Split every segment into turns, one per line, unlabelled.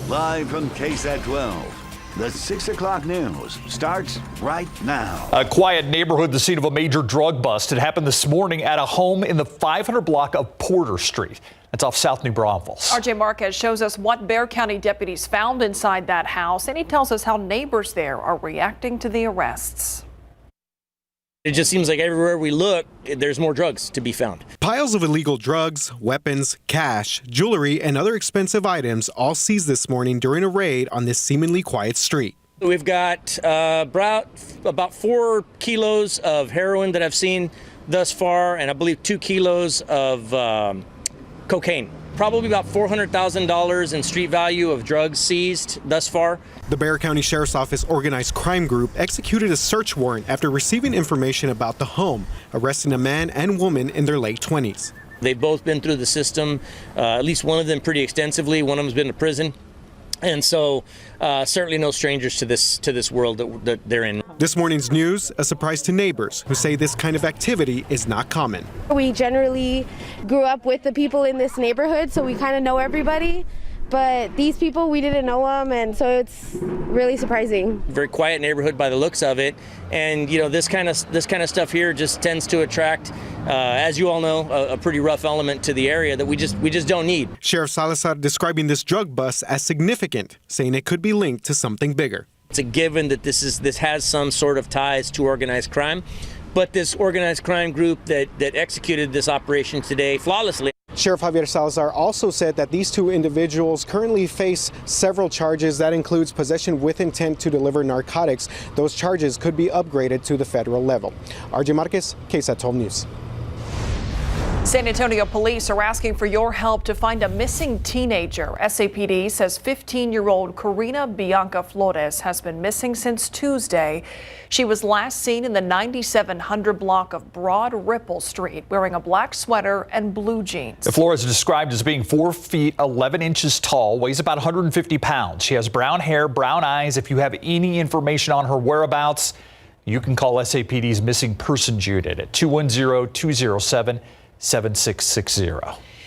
Live from KSAT 12, the 6 o'clock news starts right now.
A quiet neighborhood, the scene of a major drug bust. It happened this morning at a home in the 500 block of Porter Street. That's off South New Braunfels.
RJ Marquez shows us what Bexar County deputies found inside that house, and he tells us how neighbors there are reacting to the arrests.
It just seems like everywhere we look, there's more drugs to be found.
Piles of illegal drugs, weapons, cash, jewelry, and other expensive items all seized this morning during a raid on this seemingly quiet street.
We've got about 4 kilos of heroin that I've seen thus far, and I believe 2 kilos of cocaine. Probably about $400,000 in street value of drugs seized thus far.
The Bexar County Sheriff's Office organized crime group executed a search warrant after receiving information about the home, arresting a man and woman in their late 20s.
They've both been through the system, at least one of them pretty extensively. One of them's been to prison. And so certainly no strangers to this world that they're in.
This morning's news, a surprise to neighbors who say this kind of activity is not common.
We generally grew up with the people in this neighborhood, so we kind of know everybody. But these people, we didn't know them, and so it's really surprising.
Very quiet neighborhood by the looks of it, and you know this kind of stuff here just tends to attract, as you all know, a pretty rough element to the area that we just don't need.
Sheriff Salazar describing this drug bust as significant, saying it could be linked to something bigger.
It's a given that this has some sort of ties to organized crime, but this organized crime group that executed this operation today flawlessly.
Sheriff Javier Salazar also said that these two individuals currently face several charges. That includes possession with intent to deliver narcotics. Those charges could be upgraded to the federal level. RJ Marquez, KSAT 12 News.
San Antonio police are asking for your help to find a missing teenager. SAPD says 15-year-old Karina Bianca Flores has been missing since Tuesday. She was last seen in the 9700 block of Broad Ripple Street wearing a black sweater and blue jeans.
Flores is described as being 4 feet 11 inches tall, weighs about 150 pounds. She has brown hair, brown eyes. If you have any information on her whereabouts, you can call SAPD's missing persons unit at 210-207-7660.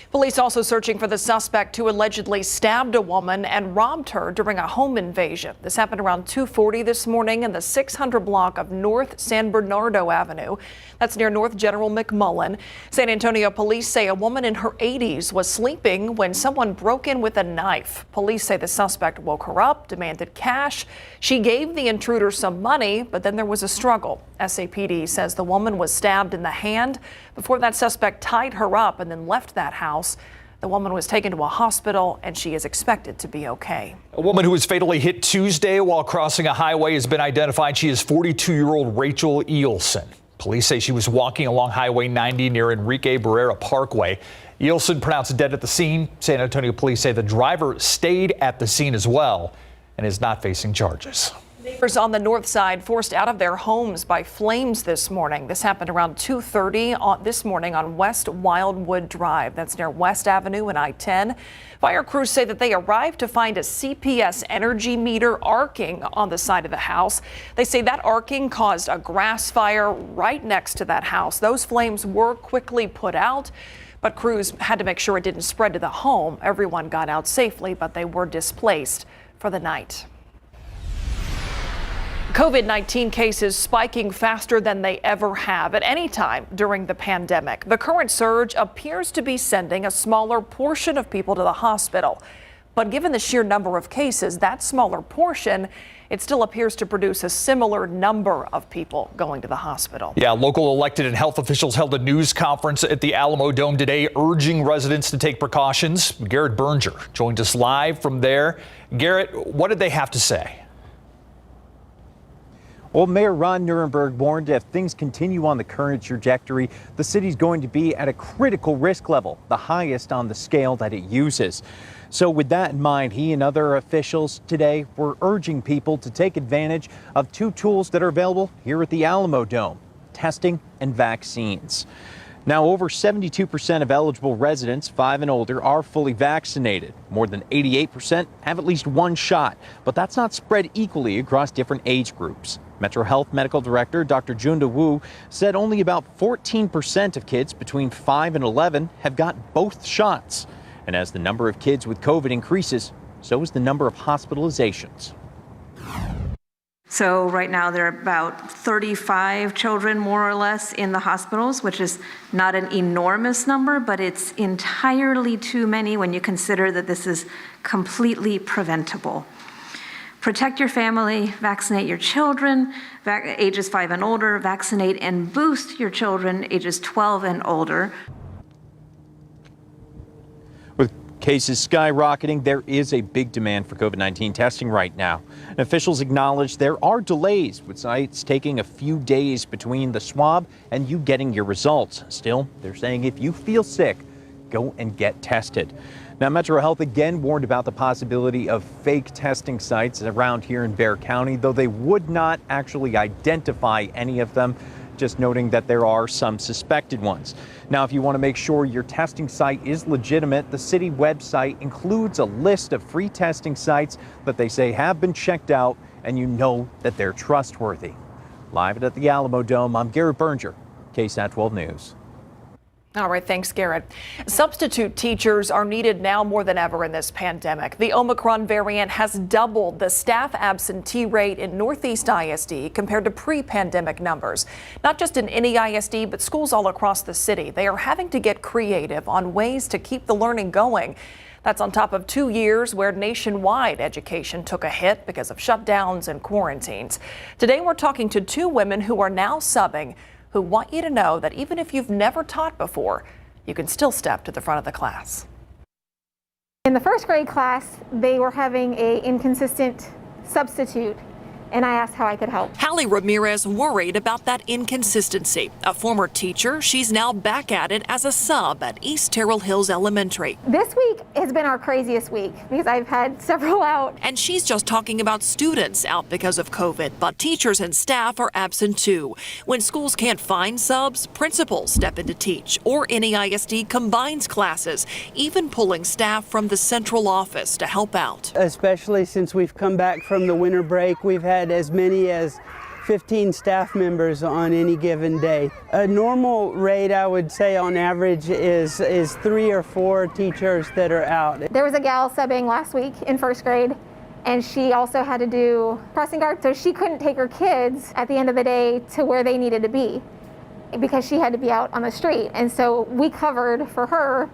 Police also searching for the suspect who allegedly stabbed a woman and robbed her during a home invasion. This happened around 2:40 this morning in the 600 block of North San Bernardo Avenue. That's near North General McMullen. San Antonio police say a woman in her 80s was sleeping when someone broke in with a knife. Police say the suspect woke her up, demanded cash. She gave the intruder some money, but then there was a struggle. SAPD says the woman was stabbed in the hand before that suspect tied her up and then left that house. The woman was taken to a hospital and she is expected to be okay.
A woman who was fatally hit Tuesday while crossing a highway has been identified. She is 42-year-old Rachel Eelson. Police say she was walking along Highway 90 near Enrique Barrera Parkway. Eelson pronounced dead at the scene. San Antonio police say the driver stayed at the scene as well and is not facing charges.
Neighbors on the north side forced out of their homes by flames this morning. This happened around 2:30 this morning on West Wildwood Drive. That's near West Avenue and I-10. Fire crews say that they arrived to find a CPS energy meter arcing on the side of the house. They say that arcing caused a grass fire right next to that house. Those flames were quickly put out, but crews had to make sure it didn't spread to the home. Everyone got out safely, but they were displaced for the night. COVID-19 cases spiking faster than they ever have at any time during the pandemic. The current surge appears to be sending a smaller portion of people to the hospital. But given the sheer number of cases, that smaller portion, it still appears to produce a similar number of people going to the hospital.
Yeah, local elected and health officials held a news conference at the Alamo Dome today, urging residents to take precautions. Garrett Berger joined us live from there. Garrett, what did they have to say?
Well, Mayor Ron Nirenberg warned if things continue on the current trajectory, the city's going to be at a critical risk level, the highest on the scale that it uses. So with that in mind, he and other officials today were urging people to take advantage of two tools that are available here at the Alamo Dome: testing and vaccines. Now, over 72% of eligible residents 5 and older are fully vaccinated. More than 88% have at least one shot, but that's not spread equally across different age groups. Metro Health Medical Director Dr. Junda Wu said only about 14% of kids between 5 and 11 have got both shots. And as the number of kids with COVID increases, So is the number of hospitalizations.
So right now there are about 35 children more or less in the hospitals, which is not an enormous number, but it's entirely too many when you consider that this is completely preventable. Protect your family, vaccinate your children, ages 5 and older, vaccinate and boost your children ages 12 and older.
With cases skyrocketing, there is a big demand for COVID-19 testing right now. And officials acknowledge there are delays, with sites taking a few days between the swab and you getting your results. Still, they're saying if you feel sick, go and get tested. Now, Metro Health again warned about the possibility of fake testing sites around here in Bexar County, though they would not actually identify any of them, just noting that there are some suspected ones. Now, if you want to make sure your testing site is legitimate, the city website includes a list of free testing sites that they say have been checked out and you know that they're trustworthy. Live at the Alamo Dome, I'm Garrett Berger, KSAT 12 News.
All right, thanks, Garrett. Substitute teachers are needed now more than ever in this pandemic. The Omicron variant has doubled the staff absentee rate in Northeast ISD compared to pre-pandemic numbers. Not just in any ISD, but schools all across the city. They are having to get creative on ways to keep the learning going. That's on top of 2 years where nationwide education took a hit because of shutdowns and quarantines. Today, we're talking to 2 women who are now subbing, who want you to know that even if you've never taught before, you can still step to the front of the class.
In the first grade class, they were having an inconsistent substitute, and I asked how I could help.
Hallie Ramirez worried about that inconsistency. A former teacher, she's now back at it as a sub at East Terrell Hills Elementary.
This week has been our craziest week because I've had several out.
And she's just talking about students out because of COVID, but teachers and staff are absent too. When schools can't find subs, principals step in to teach, or NEISD combines classes, even pulling staff from the central office to help out.
Especially since we've come back from the winter break, we've had as many as 15 staff members on any given day. A normal rate, I would say on average, is 3 or 4 teachers that are out.
There was a gal subbing last week in first grade, and she also had to do crossing guard, so she couldn't take her kids at the end of the day to where they needed to be because she had to be out on the street. And so we covered for her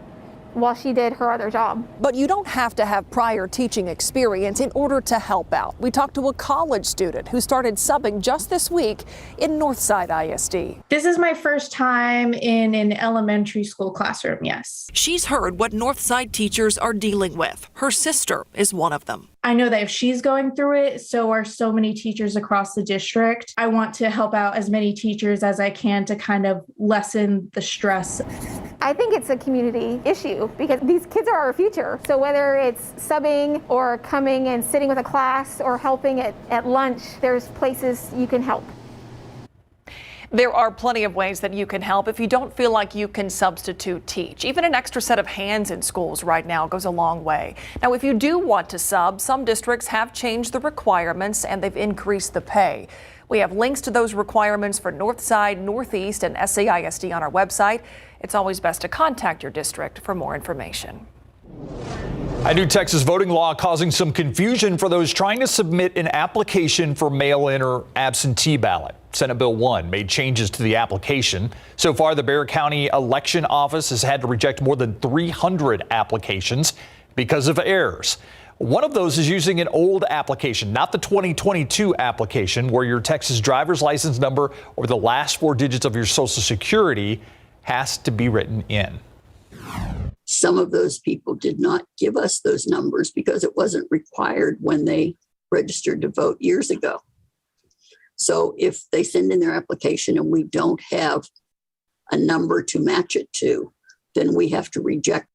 while she did her other job.
But you don't have to have prior teaching experience in order to help out. We talked to a college student who started subbing just this week in Northside ISD.
This is my first time in an elementary school classroom, yes.
She's heard what Northside teachers are dealing with. Her sister is one of them.
I know that if she's going through it, so are so many teachers across the district. I want to help out as many teachers as I can to kind of lessen the stress.
I think it's a community issue because these kids are our future. So whether it's subbing or coming and sitting with a class or helping at lunch, there's places you can help.
There are plenty of ways that you can help if you don't feel like you can substitute teach. Even an extra set of hands in schools right now goes a long way. Now, if you do want to sub, some districts have changed the requirements and they've increased the pay. We have links to those requirements for Northside, Northeast, and SAISD on our website. It's always best to contact your district for more information.
A new Texas voting law causing some confusion for those trying to submit an application for mail-in or absentee ballot. Senate Bill 1 made changes to the application. So far, the Bexar County Election Office has had to reject more than 300 applications because of errors. One of those is using an old application, not the 2022 application, where your Texas driver's license number or the last 4 digits of your Social Security has to be written in.
Some of those people did not give us those numbers because it wasn't required when they registered to vote years ago. So if they send in their application and we don't have a number to match it to, then we have to reject.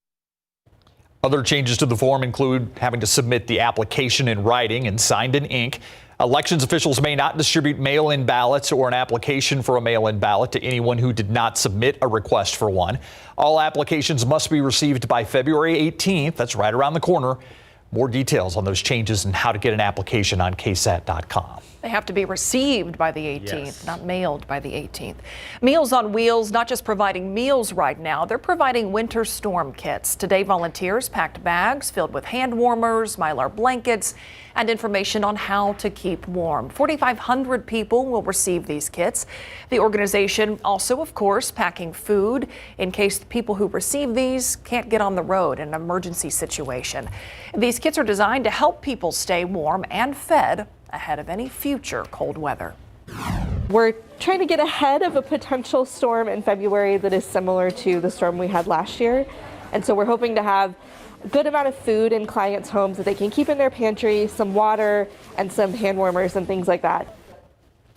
Other changes to the form include having to submit the application in writing and signed in ink. Elections officials may not distribute mail-in ballots or an application for a mail-in ballot to anyone who did not submit a request for one. All applications must be received by February 18th. That's right around the corner. More details on those changes and how to get an application on KSAT.com.
They have to be received by the 18th,
Yes.
not mailed by the 18th. Meals on Wheels, not just providing meals right now, they're providing winter storm kits. Today, volunteers packed bags filled with hand warmers, Mylar blankets, and information on how to keep warm. 4,500 people will receive these kits. The organization also, of course, packing food in case the people who receive these can't get on the road in an emergency situation. These kits are designed to help people stay warm and fed ahead of any future cold weather.
We're trying to get ahead of a potential storm in February that is similar to the storm we had last year. And so we're hoping to have a good amount of food in clients' homes that they can keep in their pantry, some water, and some hand warmers and things like that.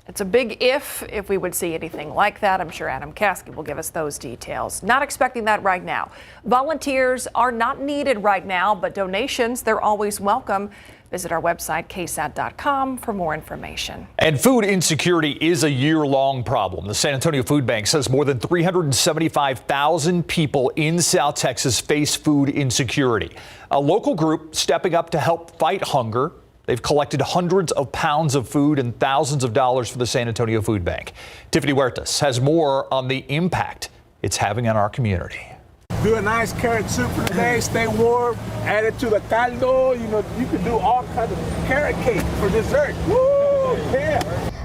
It's a big if we would see anything like that. I'm sure Adam Caskey will give us those details. Not expecting that right now. Volunteers are not needed right now, but donations, they're always welcome. Visit our website, KSAT.com, for more information.
And food insecurity is a year-long problem. The San Antonio Food Bank says more than 375,000 people in South Texas face food insecurity. A local group stepping up to help fight hunger. They've collected hundreds of pounds of food and thousands of dollars for the San Antonio Food Bank. Tiffany Huertas has more on the impact it's having on our community.
Do a nice carrot soup for the day, stay warm, add it to the caldo. You know, you can do all kinds of carrot cake for dessert. Woo, yeah.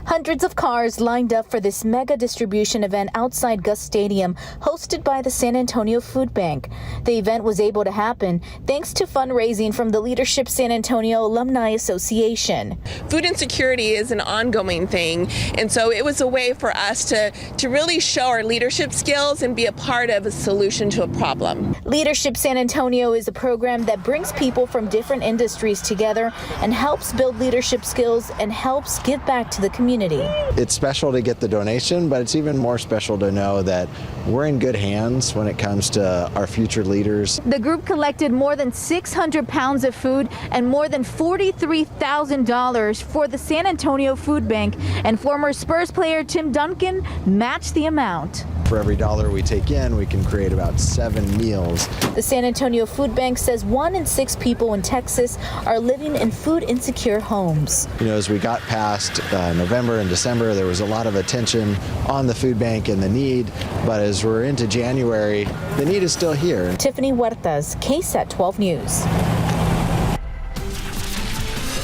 Hundreds of cars lined up for this mega distribution event outside Gus Stadium, hosted by the San Antonio Food Bank. The event was able to happen thanks to fundraising from the Leadership San Antonio Alumni Association.
Food insecurity is an ongoing thing, and so it was a way for us to really show our leadership skills and be a part of a solution to a problem.
Leadership San Antonio is a program that brings people from different industries together and helps build leadership skills and helps give back to the community.
It's special to get the donation, but it's even more special to know that we're in good hands when it comes to our future leaders.
The group collected more than 600 pounds of food and more than $43,000 for the San Antonio Food Bank, and former Spurs player Tim Duncan matched the amount.
For every dollar we take in, we can create about 7 meals.
The San Antonio Food Bank says 1 in 6 people in Texas are living in food insecure homes.
You know, as we got past November and December, there was a lot of attention on the food bank and the need, but as we're into January, the need is still here.
Tiffany Huertas, KSAT 12 News.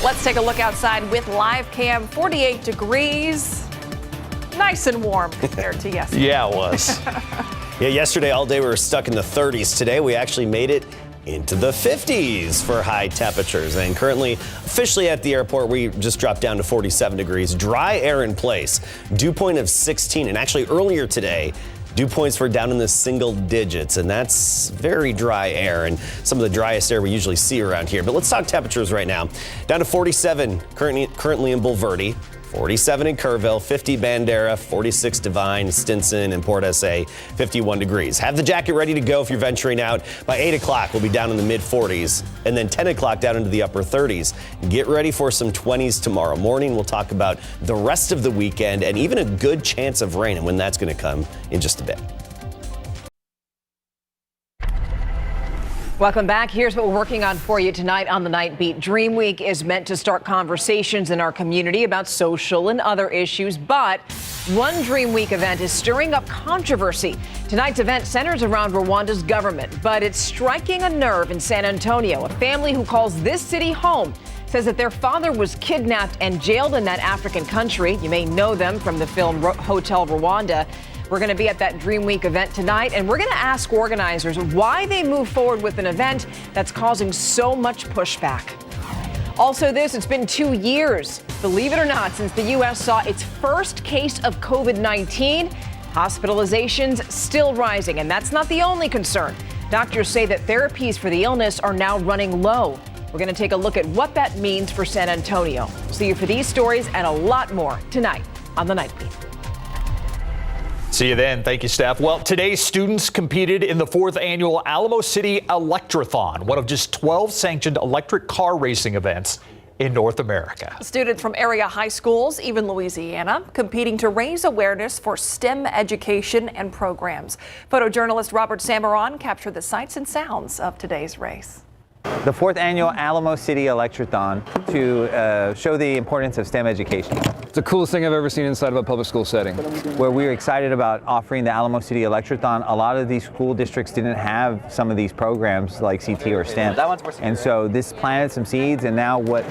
Let's take a look outside with live cam. 48 degrees. Nice and warm compared to yesterday.
Yeah, it was.
Yeah, yesterday all day we were stuck in the 30s. Today we actually made it into the 50s for high temperatures. And currently, officially at the airport, we just dropped down to 47 degrees. Dry air in place. Dew point of 16. And actually earlier today, dew points were down in the single digits, and that's very dry air and some of the driest air we usually see around here. But let's talk temperatures right now. Down to 47 currently in Bulverde. 47 in Kerrville, 50 Bandera, 46 Devine, Stinson, and Port SA, 51 degrees. Have the jacket ready to go if you're venturing out. By 8 o'clock, we'll be down in the mid-40s, and then 10 o'clock down into the upper 30s. Get ready for some 20s tomorrow morning. We'll talk about the rest of the weekend and even a good chance of rain and when that's going to come in just a bit.
Welcome back. Here's what we're working on for you tonight on the Night Beat. Dream Week is meant to start conversations in our community about social and other issues, but one Dream Week event is stirring up controversy. Tonight's event centers around Rwanda's government, but it's striking a nerve in San Antonio. A family who calls this city home says that their father was kidnapped and jailed in that African country. You may know them from the film Hotel Rwanda. We're going to be at that Dream Week event tonight, and we're going to ask organizers why they move forward with an event that's causing so much pushback. Also it's been 2 years, believe it or not, since the U.S. saw its first case of COVID-19. Hospitalizations still rising, and that's not the only concern. Doctors say that therapies for the illness are now running low. We're going to take a look at what that means for San Antonio. See you for these stories and a lot more tonight on The Night Beat.
See you then. Thank you, Steph. Well, today students competed in the 4th annual Alamo City Electrothon, one of just 12 sanctioned electric car racing events in North America.
Students from area high schools, even Louisiana, competing to raise awareness for STEM education and programs. Photojournalist Robert Samaron captured the sights and sounds of today's race.
The 4th annual Alamo City Electrothon to show the importance of STEM education.
It's the coolest thing I've ever seen inside of a public school setting.
Where we're excited about offering the Alamo City Electrothon, a lot of these school districts didn't have some of these programs like CT or STEM. And so this planted some seeds, and now what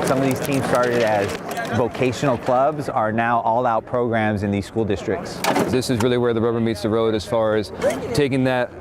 some of these teams started as vocational clubs are now all-out programs in these school districts.
This is really where the rubber meets the road as far as taking that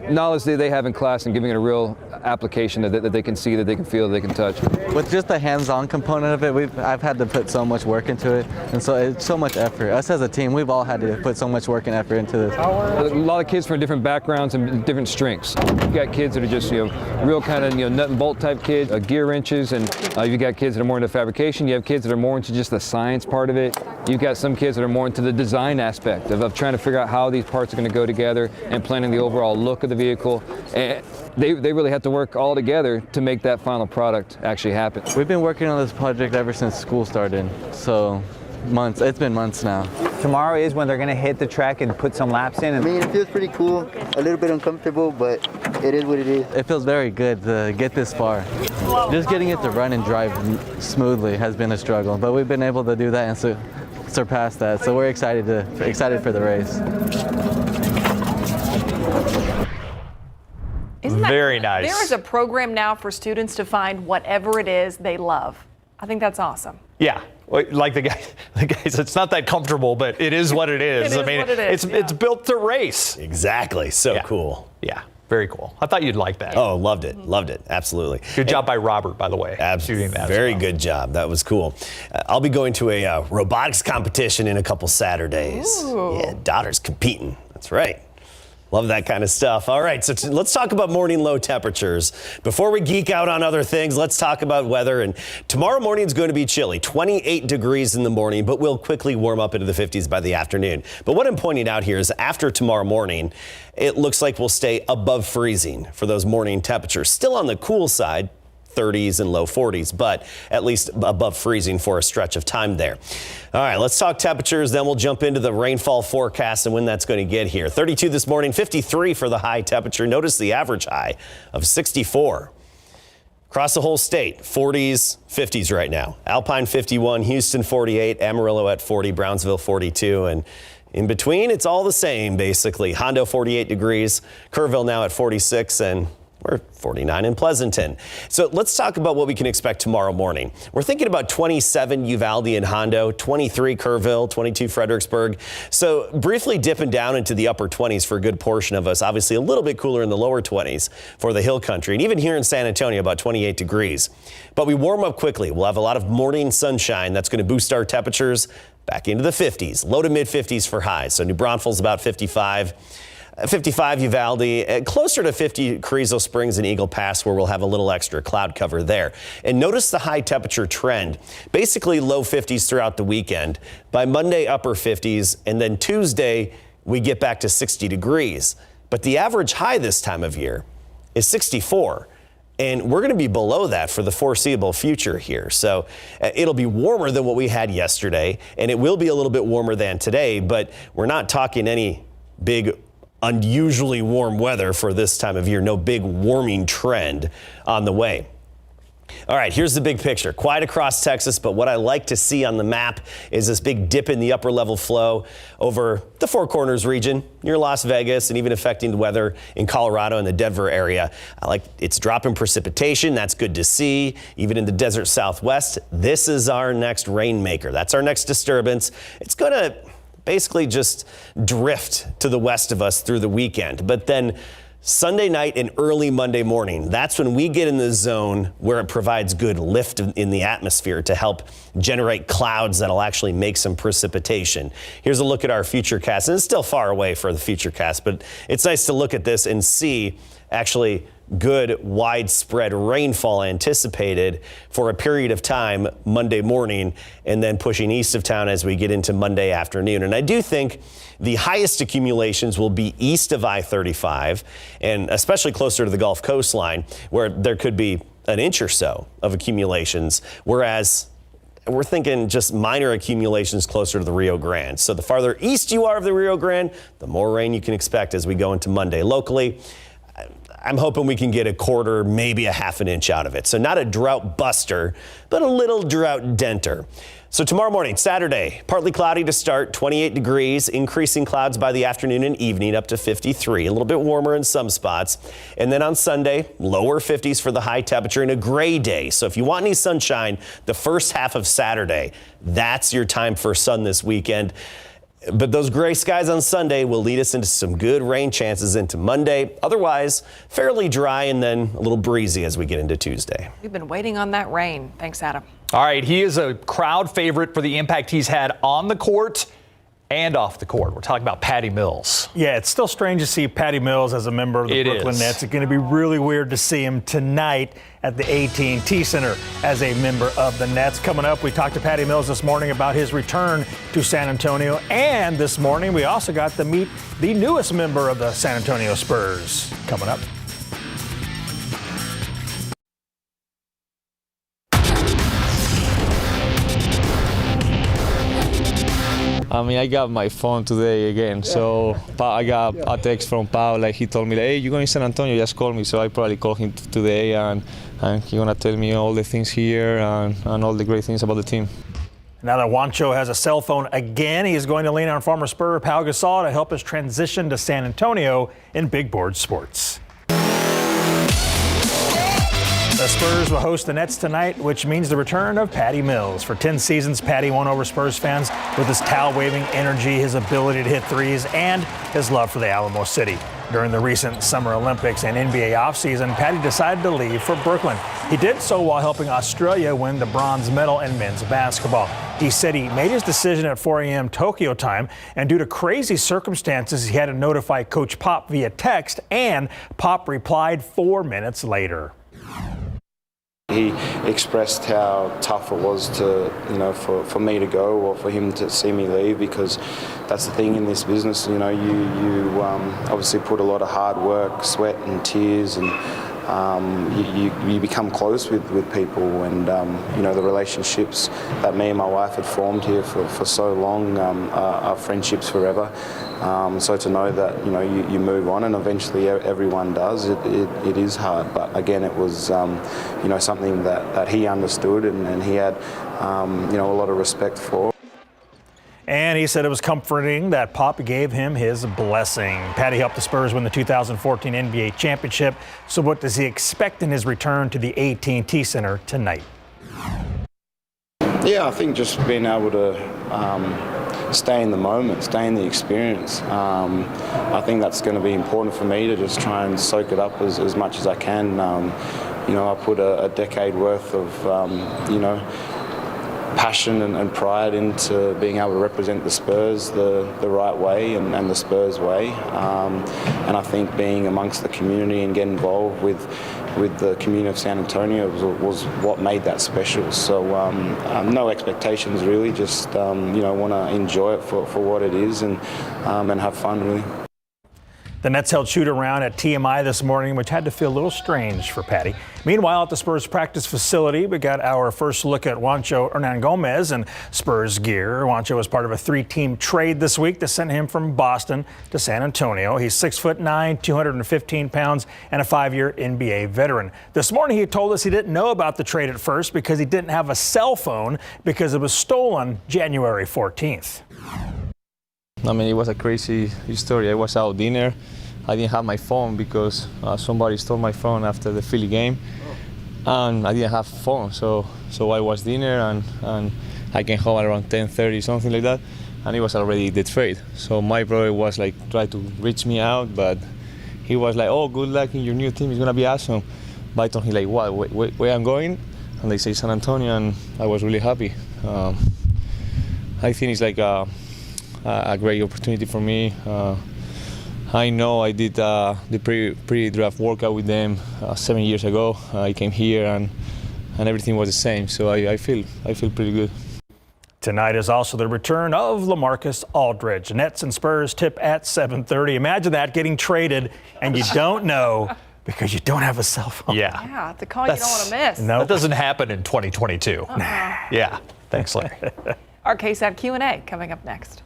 knowledge that they have in class and giving it a real application that they can see, that they can feel, that they can touch.
With just the hands-on component of it, I've had to put so much work into it, and so it's so much effort. Us as a team, we've all had to put so much work and effort into this.
A lot of kids from different backgrounds and different strengths. You've got kids that are just, real kind of, nut and bolt type kids, gear wrenches, and you've got kids that are more into fabrication. You have kids that are more into just the science part of it. You've got some kids that are more into the design aspect of trying to figure out how these parts are going to go together and planning the overall look of the vehicle. And they really have to work all together to make that final product actually happen.
We've been working on this project ever since school started, so months. It's been months now.
Tomorrow is when they're going to hit the track and put some laps in.
I mean, it feels pretty cool, a little bit uncomfortable, but it is what it is.
It feels very good to get this far. Just getting it to run and drive smoothly has been a struggle, but we've been able to do that and surpass that, so we're excited for the race.
Very nice.
There is a program now for students to find whatever it is they love. I think that's awesome.
Yeah. Like the guys, it's not that comfortable, but it is what it is. It's built to race.
Exactly. So cool.
Yeah. Very cool. I thought you'd like that.
Oh, loved it. Loved it. Absolutely.
Good job by Robert, by the way. Shooting that.
Very good job. That was cool. I'll be going to a robotics competition in a couple Saturdays.
Ooh.
Yeah, daughter's competing. That's right. Love that kind of stuff. All right, so let's talk about morning low temperatures. Before we geek out on other things, let's talk about weather. And tomorrow morning is going to be chilly, 28 degrees in the morning, but we'll quickly warm up into the 50s by the afternoon. But what I'm pointing out here is after tomorrow morning, it looks like we'll stay above freezing for those morning temperatures. Still on the cool side, 30s and low 40s, but at least above freezing for a stretch of time there. All right, let's talk temperatures, then we'll jump into the rainfall forecast and when that's going to get here. 32 this morning, 53 for the high temperature. Notice the average high of 64. Across the whole state, 40s, 50s right now. Alpine 51, Houston 48, Amarillo at 40, Brownsville 42, and in between, it's all the same, basically. Hondo 48 degrees, Kerrville now at 46, and we're 49 in Pleasanton. So let's talk about what we can expect tomorrow morning. We're thinking about 27 Uvalde and Hondo, 23 Kerrville, 22 Fredericksburg. So briefly dipping down into the upper 20s for a good portion of us. Obviously a little bit cooler in the lower 20s for the hill country. And even here in San Antonio, about 28 degrees. But we warm up quickly. We'll have a lot of morning sunshine. That's going to boost our temperatures back into the 50s, low to mid 50s for highs. So New Braunfels about 55. 55 Uvalde, closer to 50 Carrizo Springs and Eagle Pass, where we'll have a little extra cloud cover there. And notice the high temperature trend, basically low 50s throughout the weekend. By Monday, upper 50s, and then Tuesday, we get back to 60 degrees. But the average high this time of year is 64. And we're going to be below that for the foreseeable future here. So it'll be warmer than what we had yesterday, and it will be a little bit warmer than today, but we're not talking any big unusually warm weather for this time of year. No big warming trend on the way. All right, here's the big picture. Quiet across Texas, but what I like to see on the map is this big dip in the upper level flow over the Four Corners region near Las Vegas and even affecting the weather in Colorado and the Denver area. I like it's dropping precipitation. That's good to see. Even in the desert Southwest, this is our next rainmaker. That's our next disturbance. It's going to basically just drift to the west of us through the weekend. But then Sunday night and early Monday morning, that's when we get in the zone where it provides good lift in the atmosphere to help generate clouds that'll actually make some precipitation. Here's a look at our FUTURECAST, and it's still far away for the FUTURECAST, but it's nice to look at this and see actually good widespread rainfall anticipated for a period of time Monday morning and then pushing east of town as we get into Monday afternoon. And I do think the highest accumulations will be east of I-35 and especially closer to the Gulf coastline where there could be an inch or so of accumulations, whereas we're thinking just minor accumulations closer to the Rio Grande. So the farther east you are of the Rio Grande, the more rain you can expect as we go into Monday locally. I'm hoping we can get a quarter, maybe a half an inch out of it. So not a drought buster, but a little drought denter. So tomorrow morning, Saturday, partly cloudy to start, 28 degrees, increasing clouds by the afternoon and evening up to 53, a little bit warmer in some spots. And then on Sunday, lower 50s for the high temperature and a gray day. So if you want any sunshine, the first half of Saturday, that's your time for sun this weekend. But those gray skies on Sunday will lead us into some good rain chances into Monday. Otherwise, fairly dry and then a little breezy as we get into Tuesday.
We've been waiting on that rain. Thanks, Adam.
All right, he is a crowd favorite for the impact he's had on the court and off the court. We're talking about Patty Mills.
Yeah, it's still strange to see Patty Mills as a member of the Brooklyn Nets. It's going to be really weird to see him tonight at the AT&T Center as a member of the Nets. Coming up, we talked to Patty Mills this morning about his return to San Antonio. And this morning, we also got to meet the newest member of the San Antonio Spurs. Coming up.
I mean, I got my phone today again, so I got a text from Pau, like he told me, hey, you're going to San Antonio, just call me. So I probably called him today, and he's going to tell me all the things here and all the great things about the team.
Now that Juancho has a cell phone again, he is going to lean on former Spur Pau Gasol to help his transition to San Antonio in big board sports. The Spurs will host the Nets tonight, which means the return of Patty Mills. For 10 seasons, Patty won over Spurs fans with his towel-waving energy, his ability to hit threes, and his love for the Alamo City. During the recent Summer Olympics and NBA offseason, Patty decided to leave for Brooklyn. He did so while helping Australia win the bronze medal in men's basketball. He said he made his decision at 4 a.m. Tokyo time, and due to crazy circumstances, he had to notify Coach Pop via text, and Pop replied 4 minutes later.
He expressed how tough it was to, for me to go or for him to see me leave, because that's the thing in this business. You obviously put a lot of hard work, sweat and tears, and you become close with people, and the relationships that me and my wife had formed here for so long are friendships forever. So to know that you move on, and eventually everyone does, it is hard. But again, it was something that he understood and he had a lot of respect for.
And he said it was comforting that Pop gave him his blessing. Patty helped the Spurs win the 2014 NBA championship. So what does he expect in his return to the AT&T Center tonight?
Yeah, I think just being able to stay in the moment, stay in the experience. I think that's going to be important for me to just try and soak it up as much as I can. I put a decade worth of, passion and pride into being able to represent the Spurs the right way and the Spurs way. And I think being amongst the community and getting involved with the community of San Antonio was what made that special. So no expectations really, just want to enjoy it for what it is and have fun really.
The Nets held shoot-around at TMI this morning, which had to feel a little strange for Patty. Meanwhile, at the Spurs practice facility, we got our first look at Juancho Hernangomez and Spurs gear. Juancho was part of a 3-team trade this week that sent him from Boston to San Antonio. He's 6'9", 215 pounds, and a 5-year NBA veteran. This morning, he told us he didn't know about the trade at first because he didn't have a cell phone because it was stolen January 14th.
I mean, it was a crazy story. I was out dinner. I didn't have my phone because somebody stole my phone after the Philly game, and I didn't have a phone. So I was dinner, and I came home around 10:30, something like that, and it was already the trade. So my brother was like trying to reach me out, but he was like, "Oh, good luck in your new team. It's gonna be awesome." But I told him like, "What? Where I'm going?" And they say San Antonio, and I was really happy. I think it's like a great opportunity for me. I know I did the pre-draft workout with them 7 years ago. I came here and everything was the same, so I feel pretty good.
Tonight is also the return of LaMarcus Aldridge. Nets and Spurs tip at 7:30. Imagine that, getting traded and you don't know because you don't have a cell phone.
Yeah, the call you don't want to miss.
No,
that doesn't happen in 2022. Yeah, thanks, Larry.
Our KSAT Q&A coming up next.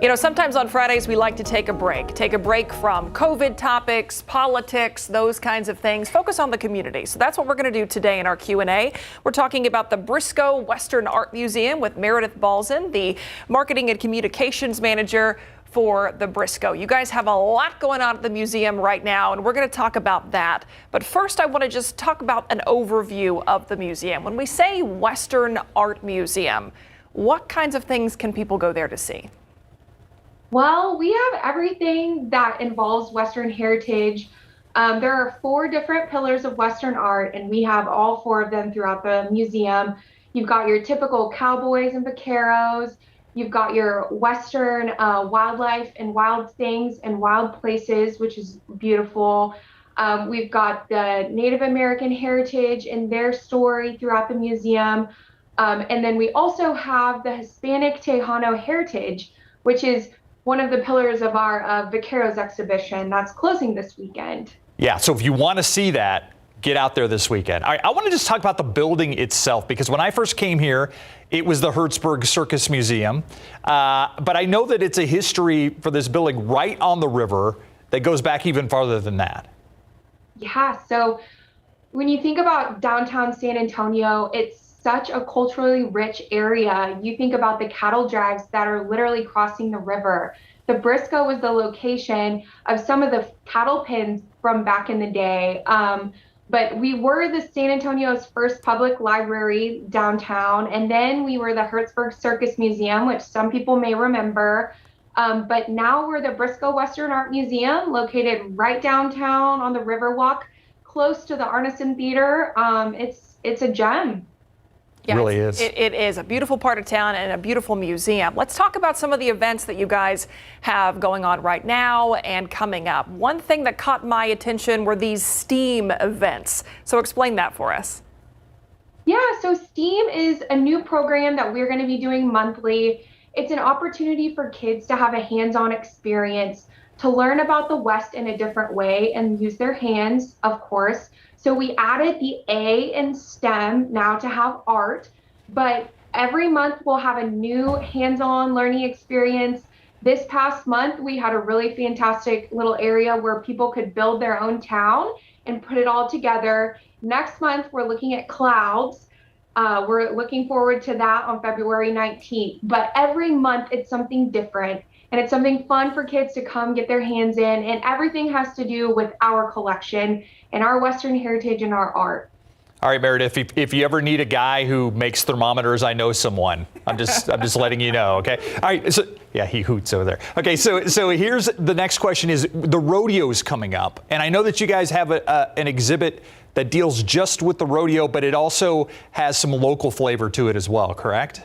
You know, sometimes on Fridays we like to take a break from COVID topics, politics, those kinds of things, focus on the community. So that's what we're going to do today in our Q&A. We're talking about the Briscoe Western Art Museum with Meredith Balzan, the Marketing and Communications Manager for the Briscoe. You guys have a lot going on at the museum right now, and we're going to talk about that. But first, I want to just talk about an overview of the museum. When we say Western Art Museum, what kinds of things can people go there to see?
Well, we have everything that involves Western heritage. There are 4 different pillars of Western art, and we have all 4 of them throughout the museum. You've got your typical cowboys and vaqueros. You've got your Western wildlife and wild things and wild places, which is beautiful. We've got the Native American heritage and their story throughout the museum. And then we also have the Hispanic Tejano heritage, which is one of the pillars of our Vaqueros exhibition that's closing this weekend.
Yeah, so if you want to see that, get out there this weekend. All right, I want to just talk about the building itself, because when I first came here, it was the Hertzberg Circus Museum. But I know that it's a history for this building right on the river that goes back even farther than that.
Yeah, so when you think about downtown San Antonio, it's such a culturally rich area. You think about the cattle drags that are literally crossing the river. The Briscoe was the location of some of the cattle pens from back in the day. But we were the San Antonio's first public library downtown. And then we were the Hertzberg Circus Museum, which some people may remember. But now we're the Briscoe Western Art Museum, located right downtown on the Riverwalk, close to the Arneson Theater. It's a gem.
Yeah,
really is.
It is a beautiful part of town and a beautiful museum. Let's talk about some of the events that you guys have going on right now and coming up. One thing that caught my attention were these STEAM events. So explain that for us.
Yeah, so STEAM is a new program that we're going to be doing monthly. It's an opportunity for kids to have a hands-on experience, to learn about the West in a different way and use their hands, of course. So we added the A in STEM now to have art, but every month we'll have a new hands-on learning experience. This past month, we had a really fantastic little area where people could build their own town and put it all together. Next month, we're looking at clouds. We're looking forward to that on February 19th. But every month, it's something different. And it's something fun for kids to come get their hands in. And everything has to do with our collection and our Western heritage and our art.
All right, Meredith, if you ever need a guy who makes thermometers, I know someone. I'm just letting you know, okay? All right, so yeah, he hoots over there. Okay, so here's the next question is the rodeo is coming up. And I know that you guys have an exhibit that deals just with the rodeo, but it also has some local flavor to it as well, correct?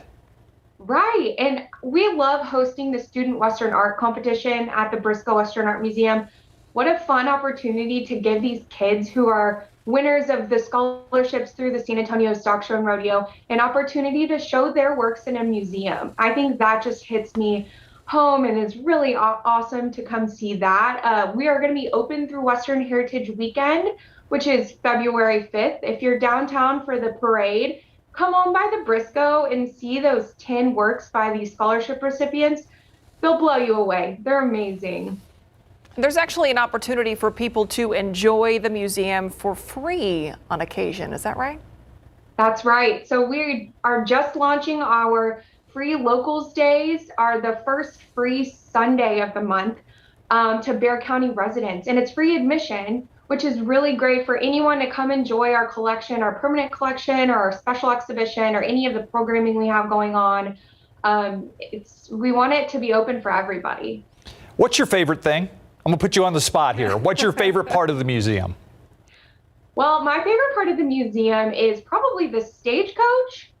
Right, and we love hosting the Student Western Art Competition at the Briscoe Western Art Museum. What a fun opportunity to give these kids who are winners of the scholarships through the San Antonio Stock Show and Rodeo an opportunity to show their works in a museum. I think that just hits me home and is really awesome to come see that. We are going to be open through Western Heritage Weekend, which is February 5th. If you're downtown for the parade, come on by the Briscoe and see those 10 works by these scholarship recipients. They'll blow you away. They're amazing.
There's actually an opportunity for people to enjoy the museum for free on occasion. Is that right?
That's right. So we are just launching our free locals days, are the first free Sunday of the month to Bexar County residents. And it's free admission, which is really great for anyone to come enjoy our collection, our permanent collection or our special exhibition or any of the programming we have going on. We want it to be open for everybody.
What's your favorite thing? I'm gonna put you on the spot here. What's your favorite part of the museum?
Well, my favorite part of the museum is probably the stagecoach.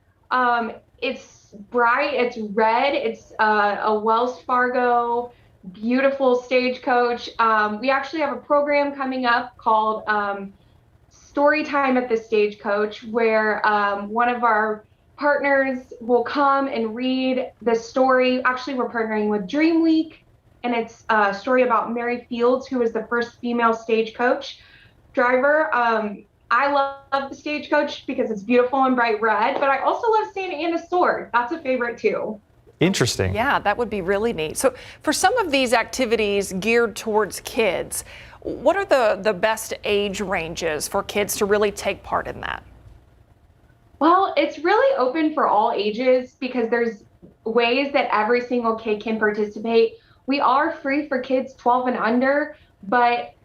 It's bright, it's red, it's a Wells Fargo beautiful stagecoach. We actually have a program coming up called Story Time at the Stagecoach, where one of our partners will come and read the story. Actually, we're partnering with Dream Week, and it's a story about Mary Fields, who was the first female stagecoach driver. I love the stagecoach because it's beautiful and bright red, but I also love Santa Anna's sword. That's a favorite too.
Interesting.
Yeah, that would be really neat. So for some of these activities geared towards kids, what are the best age ranges for kids to really take part in that?
Well, it's really open for all ages because there's ways that every single kid can participate. We are free for kids 12 and under, but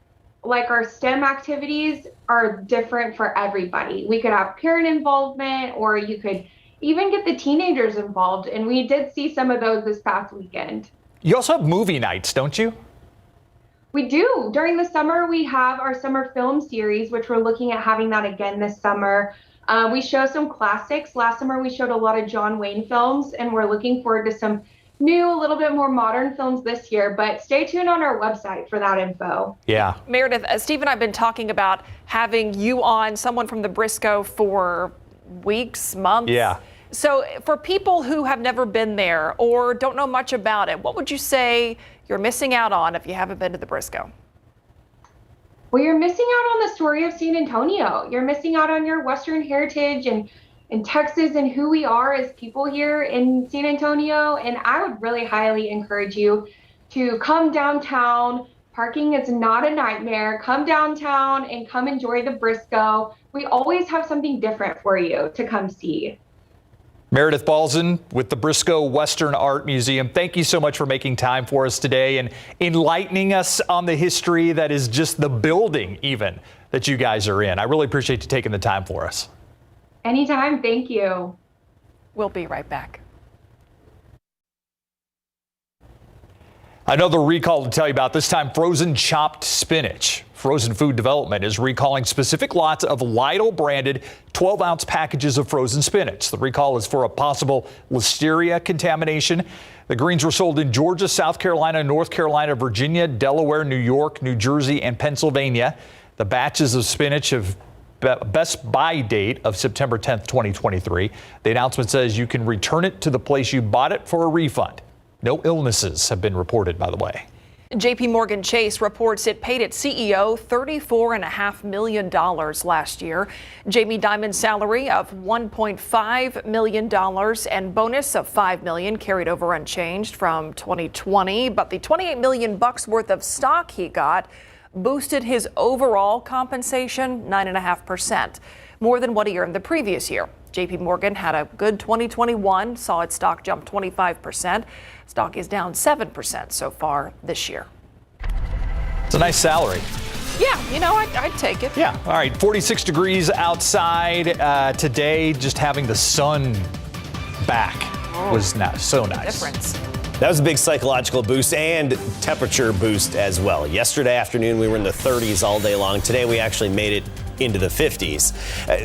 like our STEM activities are different for everybody. We could have parent involvement, or you could even get the teenagers involved. And we did see some of those this past weekend.
You also have movie nights, don't you?
We do. During the summer, we have our summer film series, which we're looking at having that again this summer. We show some classics. Last summer, we showed a lot of John Wayne films, and we're looking forward to some new, a little bit more modern films this year. But stay tuned on our website for that info.
Yeah.
Meredith, Steve and I have been talking about having you on, someone from the Briscoe, for weeks, months.
Yeah.
So for people who have never been there or don't know much about it, what would you say you're missing out on if you haven't been to the Briscoe?
Well, you're missing out on the story of San Antonio. You're missing out on your Western heritage and in Texas and who we are as people here in San Antonio. And I would really highly encourage you to come downtown. Parking is not a nightmare. Come downtown and come enjoy the Briscoe. We always have something different for you to come see.
Meredith Balzan with the Briscoe Western Art Museum. Thank you so much for making time for us today and enlightening us on the history that is just the building even that you guys are in. I really appreciate you taking the time for us.
Anytime. Thank you.
We'll be right back.
Another recall to tell you about, this time frozen chopped spinach. Frozen Food Development is recalling specific lots of Lidl branded 12-ounce packages of frozen spinach. The recall is for a possible listeria contamination. The greens were sold in Georgia, South Carolina, North Carolina, Virginia, Delaware, New York, New Jersey, and Pennsylvania. The batches of spinach have best buy date of September 10th, 2023. The announcement says you can return it to the place you bought it for a refund. No illnesses have been reported, by the way.
JP Morgan Chase reports it paid its CEO $34.5 million last year. Jamie Dimon's salary of $1.5 million and bonus of $5 million carried over unchanged from 2020. But the $28 million worth of stock he got boosted his overall compensation 9.5%, more than what he earned the previous year. JP Morgan had a good 2021, saw its stock jump 25%. Stock is down 7% so far this year.
It's a nice salary.
Yeah, you know, I'd take it.
Yeah. All right. 46 degrees outside today. Just having the sun back was so nice.
Difference.
That was a big psychological boost and temperature boost as well. Yesterday afternoon, we were in the 30s all day long. Today, we actually made it into the 50s.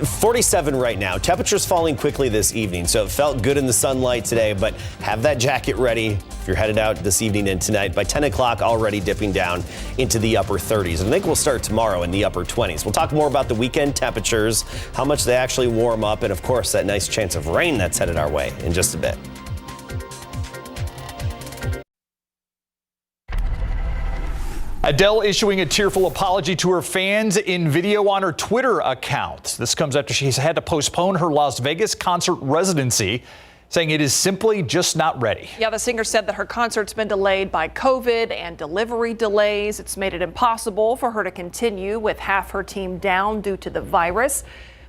47 right now. Temperatures falling quickly this evening, so it felt good in the sunlight today, but have that jacket ready if you're headed out this evening and tonight. By 10 o'clock, already dipping down into the upper 30s. And I think we'll start tomorrow in the upper 20s. We'll talk more about the weekend temperatures, how much they actually warm up, and of course, that nice chance of rain that's headed our way in just a bit.
Adele issuing a tearful apology to her fans in video on her Twitter account. This comes after she's had to postpone her Las Vegas concert residency, saying it is simply just not ready.
Yeah, the singer said that her concert's been delayed by COVID and delivery delays. It's made it impossible for her to continue with half her team down due to the virus.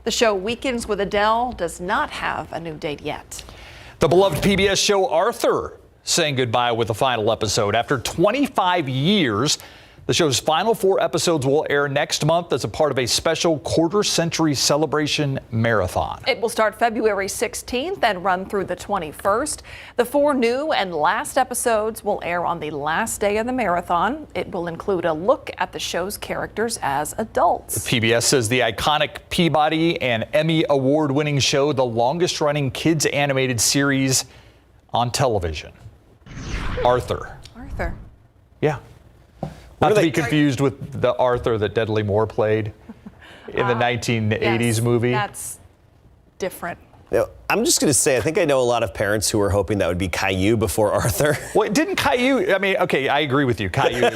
The show Weekends with Adele does not have a new date yet.
The beloved PBS show Arthur saying goodbye with the final episode. After 25 years, the show's final 4 episodes will air next month as a part of a special quarter-century celebration marathon.
It will start February 16th and run through the 21st. The 4 new and last episodes will air on the last day of the marathon. It will include a look at the show's characters as adults.
PBS says the iconic Peabody and Emmy award-winning show, the longest-running kids animated series on television. Arthur. Yeah. Not to be confused with the Arthur that Dudley Moore played in the 1980s movie.
That's different.
I'm just going to say, I think I know a lot of parents who are hoping that would be Caillou before Arthur.
Well, didn't Caillou, I mean, okay, I agree with you. Caillou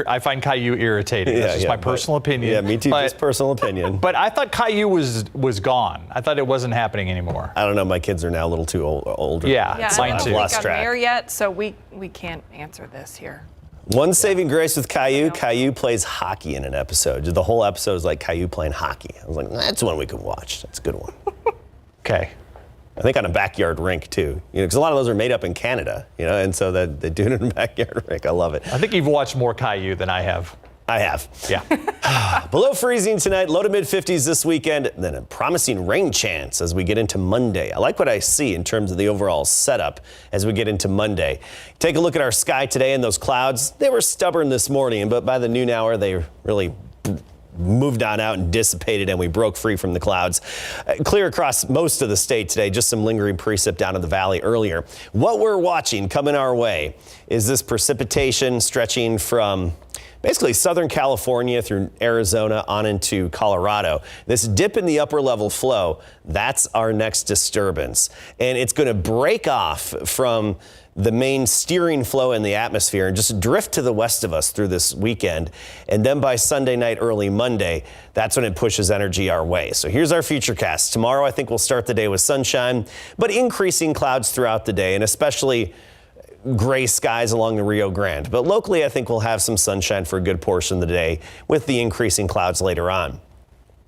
I find Caillou irritating. That's just my personal opinion.
Yeah, me too, just personal opinion.
But I thought Caillou was gone. I thought it wasn't happening anymore.
I don't know, my kids are now a little too older.
Yeah,
I
mine
don't
too.
think
Lost
I'm
track.
there yet, so we can't answer this here.
One saving grace with Caillou, Caillou plays hockey in an episode. The whole episode is like Caillou playing hockey. I was like, that's one we can watch. That's a good one.
Okay.
I think on a backyard rink too, because a lot of those are made up in Canada, and so that they do it in a backyard rink. I love it.
I think you've watched more Caillou than I have.
I have.
Yeah.
Below freezing tonight, low to mid 50s this weekend, then a promising rain chance as we get into Monday. I like what I see in terms of the overall setup as we get into Monday. Take a look at our sky today and those clouds. They were stubborn this morning, but by the noon hour, they really moved on out and dissipated, and we broke free from the clouds. Clear across most of the state today, just some lingering precip down in the valley earlier. What we're watching coming our way is this precipitation stretching from basically Southern California through Arizona on into Colorado. This dip in the upper level flow, that's our next disturbance. And it's going to break off from the main steering flow in the atmosphere and just drift to the west of us through this weekend. And then by Sunday night, early Monday, that's when it pushes energy our way. So here's our FUTURECAST. Tomorrow, I think we'll start the day with sunshine, but increasing clouds throughout the day, and especially gray skies along the Rio Grande. But locally, I think we'll have some sunshine for a good portion of the day with the increasing clouds later on.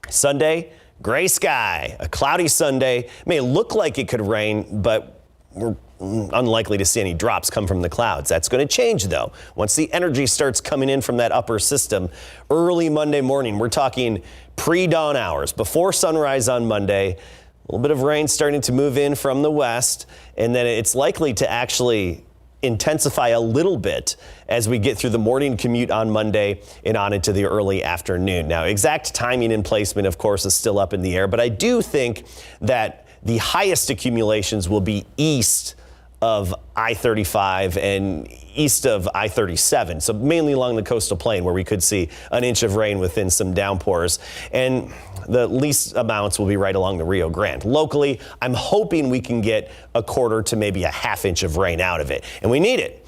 Sunday, gray sky, a cloudy Sunday. May look like it could rain, but we're unlikely to see any drops come from the clouds. That's going to change, though. Once the energy starts coming in from that upper system early Monday morning, we're talking pre-dawn hours, before sunrise on Monday. A little bit of rain starting to move in from the west, and then it's likely to actually intensify a little bit as we get through the morning commute on Monday and on into the early afternoon. Now, exact timing and placement, of course, is still up in the air, but I do think that the highest accumulations will be east of I-35 and east of I-37, so mainly along the coastal plain where we could see an inch of rain within some downpours, and the least amounts will be right along the Rio Grande. Locally, I'm hoping we can get a quarter to maybe a half inch of rain out of it, and we need it.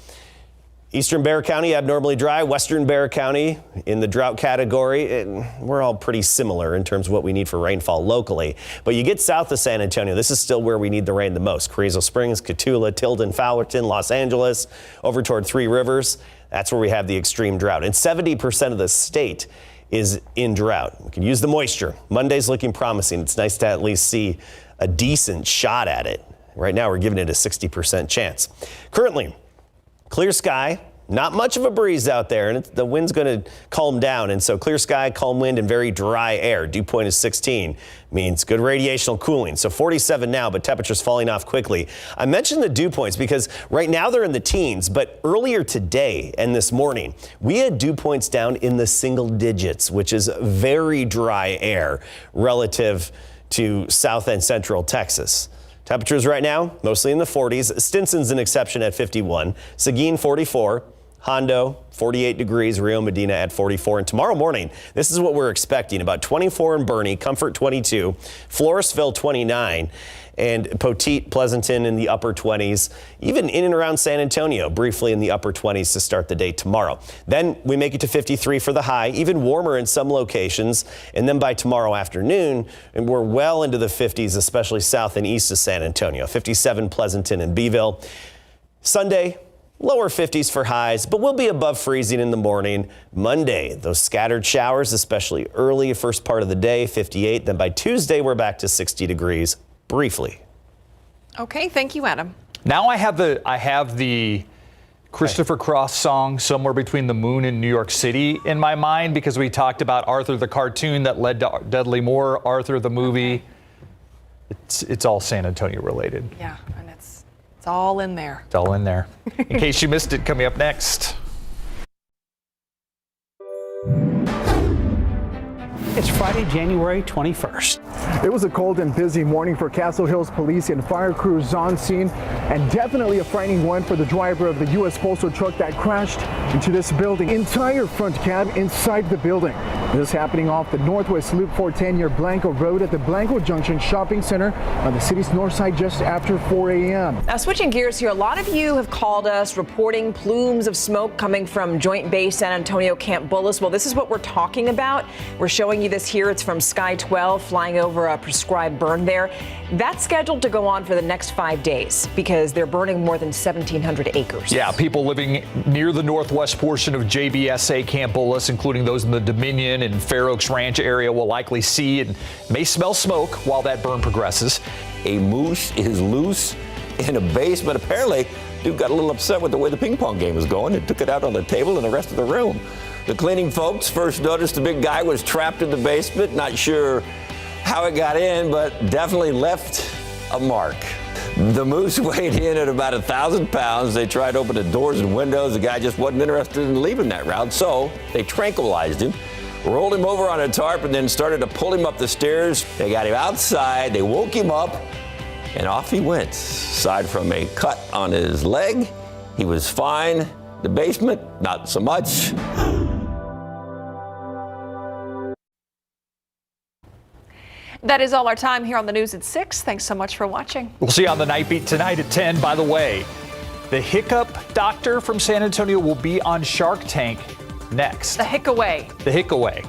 Eastern Bexar County, abnormally dry. Western Bexar County in the drought category. We're all pretty similar in terms of what we need for rainfall locally. But you get south of San Antonio, this is still where we need the rain the most. Carrizo Springs, Cotulla, Tilden, Fowlerton, Los Angeles, over toward Three Rivers. That's where we have the extreme drought. And 70% of the state is in drought. We can use the moisture. Monday's looking promising. It's nice to at least see a decent shot at it. Right now, we're giving it a 60% chance. Currently, clear sky, not much of a breeze out there, and the wind's going to calm down. And so clear sky, calm wind, and very dry air. Dew point is 16, means good radiational cooling. So 47 now, but temperatures falling off quickly. I mentioned the dew points because right now they're in the teens, but earlier today and this morning, we had dew points down in the single digits, which is very dry air relative to south and central Texas. Temperatures right now, mostly in the 40s. Stinson's an exception at 51. Seguin, 44. Hondo, 48 degrees. Rio Medina at 44. And tomorrow morning, this is what we're expecting. About 24 in Bernie, Comfort 22, Floresville 29, and Poteet, Pleasanton in the upper 20s, even in and around San Antonio, briefly in the upper 20s to start the day tomorrow. Then we make it to 53 for the high, even warmer in some locations. And then by tomorrow afternoon, and we're well into the 50s, especially south and east of San Antonio, 57 Pleasanton and Beeville. Sunday, lower 50s for highs, but we'll be above freezing in the morning. Monday, those scattered showers, especially early first part of the day, 58. Then by Tuesday, we're back to 60 degrees. Briefly.
Okay, thank you, Adam.
Now I have the Christopher Cross song, Somewhere Between the Moon and New York City, in my mind, because we talked about Arthur the cartoon that led to Dudley Moore, Arthur the movie. It's all San Antonio related.
Yeah, and it's all in there.
It's all in there. In case you missed it, coming up next.
It's Friday, January 21st.
It was a cold and busy morning for Castle Hills police and fire crews on scene, and definitely a frightening one for the driver of the U.S. Postal truck that crashed into this building. Entire front cab inside the building. This happening off the Northwest Loop 410 near Blanco Road at the Blanco Junction Shopping Center on the city's north side just after 4 a.m.
Now, switching gears here, a lot of you have called us reporting plumes of smoke coming from Joint Base San Antonio Camp Bullis. Well, this is what we're talking about. We're showing you this here. It's from Sky 12 flying over a prescribed burn there. That's scheduled to go on for the next 5 days because they're burning more than 1,700 acres.
Yeah, people living near the northwest portion of JBSA Camp Bullis, including those in the Dominion and Fair Oaks Ranch area, will likely see and may smell smoke while that burn progresses.
A moose is loose in a basement. Apparently, dude got a little upset with the way the ping pong game was going and took it out on the table and the rest of the room. The cleaning folks first noticed the big guy was trapped in the basement. Not sure how it got in, but definitely left a mark. The moose weighed in at about 1,000 pounds. They tried to open the doors and windows. The guy just wasn't interested in leaving that route, so they tranquilized him, rolled him over on a tarp, and then started to pull him up the stairs. They got him outside. They woke him up, and off he went. Aside from a cut on his leg, he was fine. The basement, not so much.
That is all our time here on the news at 6. Thanks so much for watching.
We'll see you on the Night Beat tonight at 10. By the way, the hiccup doctor from San Antonio will be on Shark Tank next.
The Hickaway.
The Hickaway.